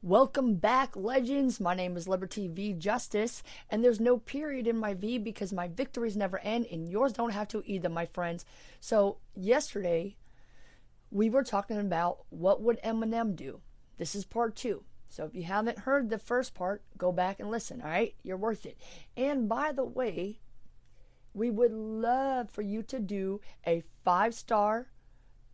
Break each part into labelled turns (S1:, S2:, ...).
S1: Welcome back, legends. My name is Liberty V Justice, and there's no period in my V because my victories never end, and yours don't have to either, my friends. So, yesterday, we were talking about what would Eminem do. This is part 2. So, if you haven't heard the first part, go back and listen, alright? You're worth it. And by the way, we would love for you to do a 5-star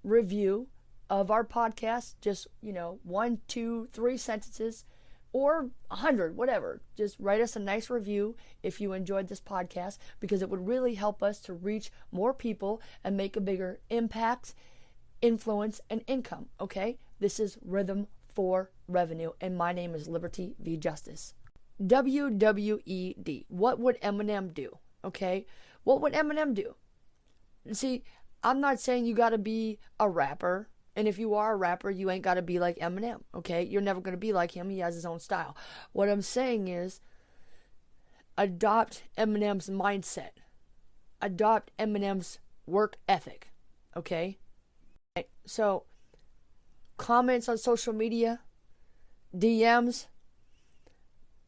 S1: review of our podcast, just 1, 2, 3 sentences, or 100, whatever. Just write us a nice review if you enjoyed this podcast, because it would really help us to reach more people and make a bigger impact, influence, and income. Okay, this is Rhythm for Revenue, and my name is Liberty V Justice. WWED. What would Eminem do? Okay, what would Eminem do? See, I'm not saying you got to be a rapper. And if you are a rapper, you ain't got to be like Eminem, okay? You're never going to be like him. He has his own style. What I'm saying is, adopt Eminem's mindset. Adopt Eminem's work ethic, okay? So, comments on social media, DMs,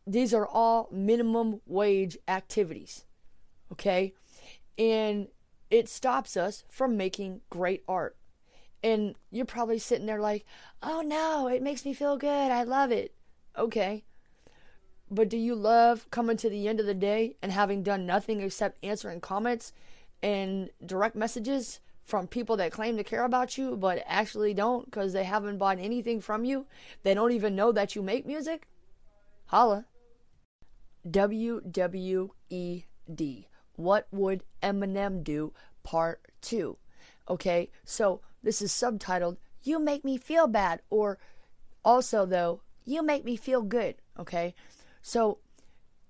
S1: these are all minimum wage activities, okay? And it stops us from making great art. And you're probably sitting there like, oh no, it makes me feel good. I love it. Okay. But do you love coming to the end of the day and having done nothing except answering comments and direct messages from people that claim to care about you but actually don't because they haven't bought anything from you? They don't even know that you make music? Holla. WWED. What would Eminem do? Part 2. Okay, so this is subtitled, You Make Me Feel Bad, or also, though, You Make Me Feel Good, okay? So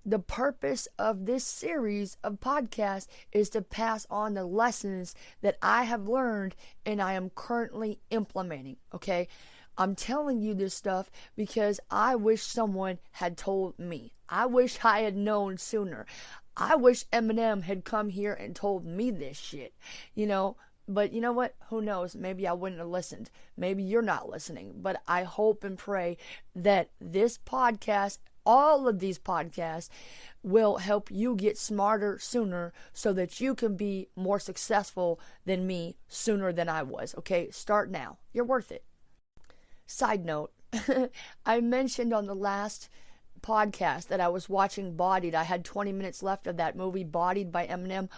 S1: the purpose of this series of podcasts is to pass on the lessons that I have learned and I am currently implementing, okay? I'm telling you this stuff because I wish someone had told me. I wish I had known sooner. I wish Eminem had come here and told me this shit, But you know what? Who knows? Maybe I wouldn't have listened. Maybe you're not listening. But I hope and pray that this podcast, all of these podcasts, will help you get smarter sooner so that you can be more successful than me sooner than I was. Okay? Start now. You're worth it. Side note, I mentioned on the last podcast that I was watching Bodied. I had 20 minutes left of that movie, Bodied by Eminem.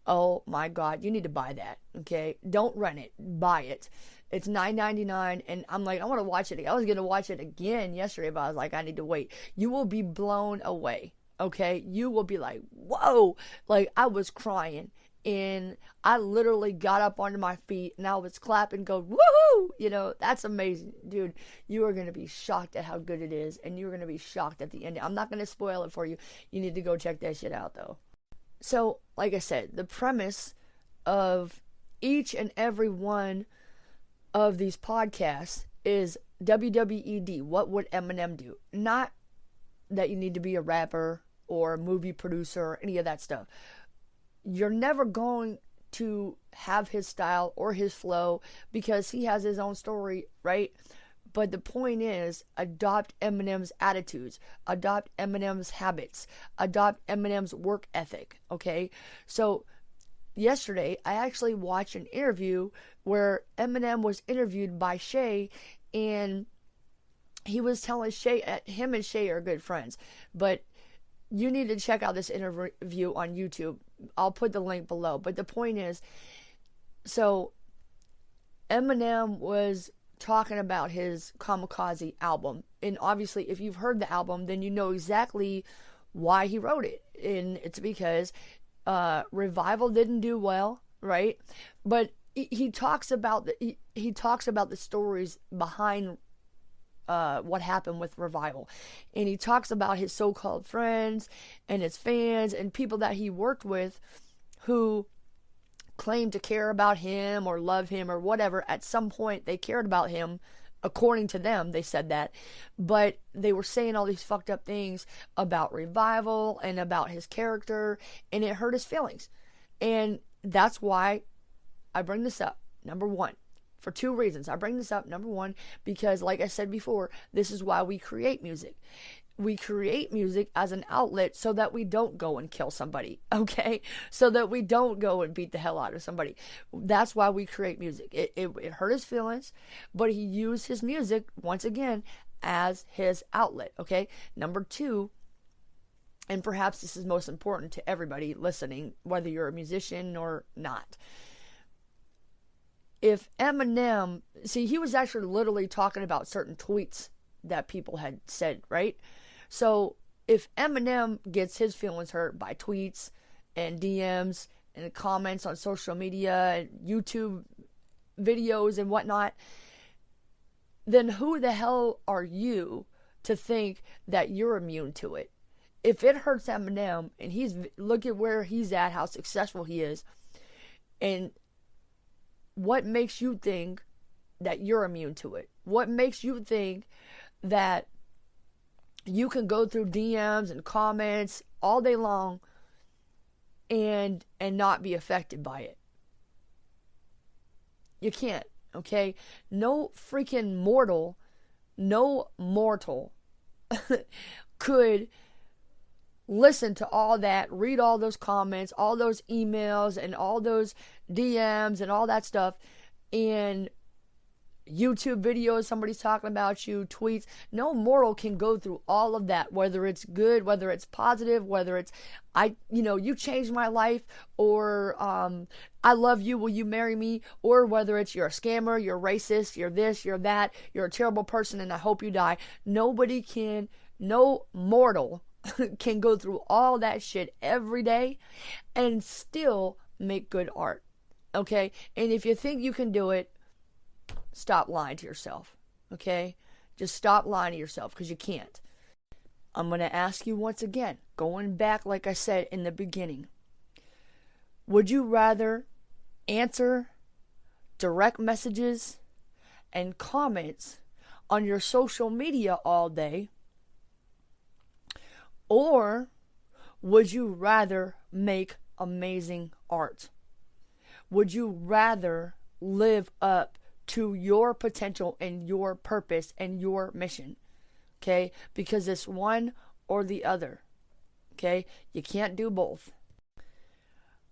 S1: Oh my God, you need to buy that, okay? Don't rent it, buy it. It's $9.99, and I'm like, I want to watch it. I was going to watch it again yesterday, but I was like, I need to wait. You will be blown away, okay? You will be like, whoa! Like, I was crying, and I literally got up onto my feet, and I was clapping, going, woohoo! That's amazing. Dude, you are going to be shocked at how good it is, and you're going to be shocked at the end. I'm not going to spoil it for you. You need to go check that shit out, though. So, like I said, the premise of each and every one of these podcasts is WWED. What would Eminem do? Not that you need to be a rapper or a movie producer or any of that stuff. You're never going to have his style or his flow because he has his own story, right? But the point is, adopt Eminem's attitudes, adopt Eminem's habits, adopt Eminem's work ethic, okay? So, yesterday, I actually watched an interview where Eminem was interviewed by Shay, and he was telling Shay, him and Shay are good friends, but you need to check out this interview on YouTube. I'll put the link below. But the point is, so, Eminem was talking about his Kamikaze album, and obviously if you've heard the album, then you know exactly why he wrote it, and it's because Revival didn't do well, right? But he talks about he talks about the stories behind what happened with Revival, and he talks about his so-called friends and his fans and people that he worked with who claimed to care about him or love him or whatever. At some point they cared about him, according to them. They said that, but they were saying all these fucked up things about Revival and about his character, and it hurt his feelings. And that's why I bring this up. Number one, for two reasons. I bring this up, number one, because like I said before, this is why we create music. We create music as an outlet so that we don't go and kill somebody, okay? So that we don't go and beat the hell out of somebody. That's why we create music. It hurt his feelings, but he used his music, once again, as his outlet, okay? Number two, and perhaps this is most important to everybody listening, whether you're a musician or not. If Eminem, see, he was actually literally talking about certain tweets that people had said, right? So if Eminem gets his feelings hurt by tweets and DMs and comments on social media and YouTube videos and whatnot, then who the hell are you to think that you're immune to it? If it hurts Eminem and look at where he's at, how successful he is, and what makes you think that you're immune to it? What makes you think that you can go through DMs and comments all day long and not be affected by it? You can't, okay? No freaking mortal, no mortal could listen to all that, read all those comments, all those emails, and all those DMs and all that stuff, and YouTube videos, somebody's talking about you, tweets. No mortal can go through all of that, whether it's good, whether it's positive, whether it's, you changed my life, or I love you, will you marry me, or whether it's you're a scammer, you're racist, you're this, you're that, you're a terrible person, and I hope you die. No mortal can go through all that shit every day and still make good art, okay? And if you think you can do it, stop lying to yourself, okay? Just stop lying to yourself, because you can't. I'm going to ask you once again, going back like I said in the beginning, would you rather answer direct messages and comments on your social media all day, or would you rather make amazing art? Would you rather live up to your potential and your purpose and your mission? Okay? Because it's one or the other. Okay? You can't do both.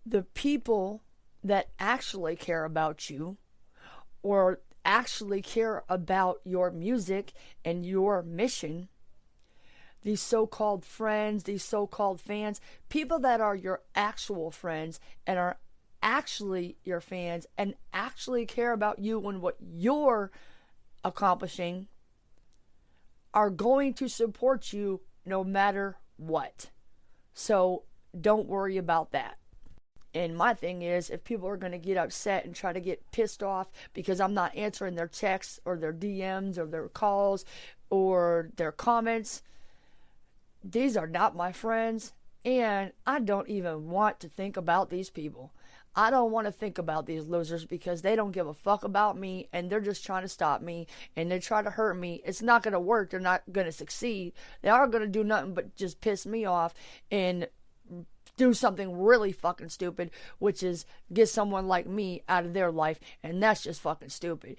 S1: The people that actually care about you, or actually care about your music and your mission, these so-called friends, these so-called fans, people that are your actual friends and are actually your fans and actually care about you and what you're accomplishing, are going to support you no matter what. So don't worry about that. And my thing is, if people are going to get upset and try to get pissed off because I'm not answering their texts or their DMs or their calls or their comments, these are not my friends, and I don't even want to think about these people. I don't want to think about these losers, because they don't give a fuck about me, and they're just trying to stop me, and they try to hurt me. It's not going to work. They're not going to succeed. They are going to do nothing but just piss me off and do something really fucking stupid, which is get someone like me out of their life, and that's just fucking stupid.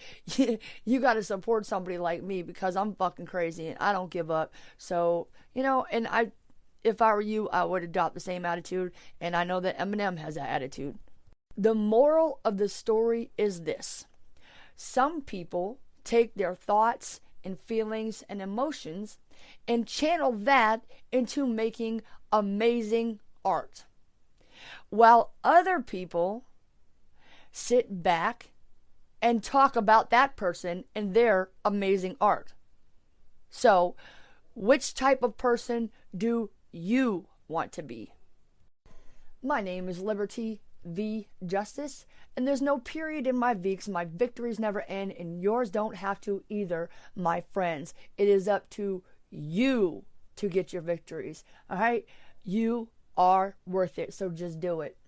S1: You got to support somebody like me, because I'm fucking crazy and I don't give up. So, and if I were you, I would adopt the same attitude, and I know that Eminem has that attitude. The moral of the story is this: some people take their thoughts and feelings and emotions and channel that into making amazing art, while other people sit back and talk about that person and their amazing art. So, which type of person do you want to be? My name is Liberty V Justice, and there's no period in my V, 'cause my victories never end, and yours don't have to either, my friends. It is up to you to get your victories. All right? You are worth it, so just do it.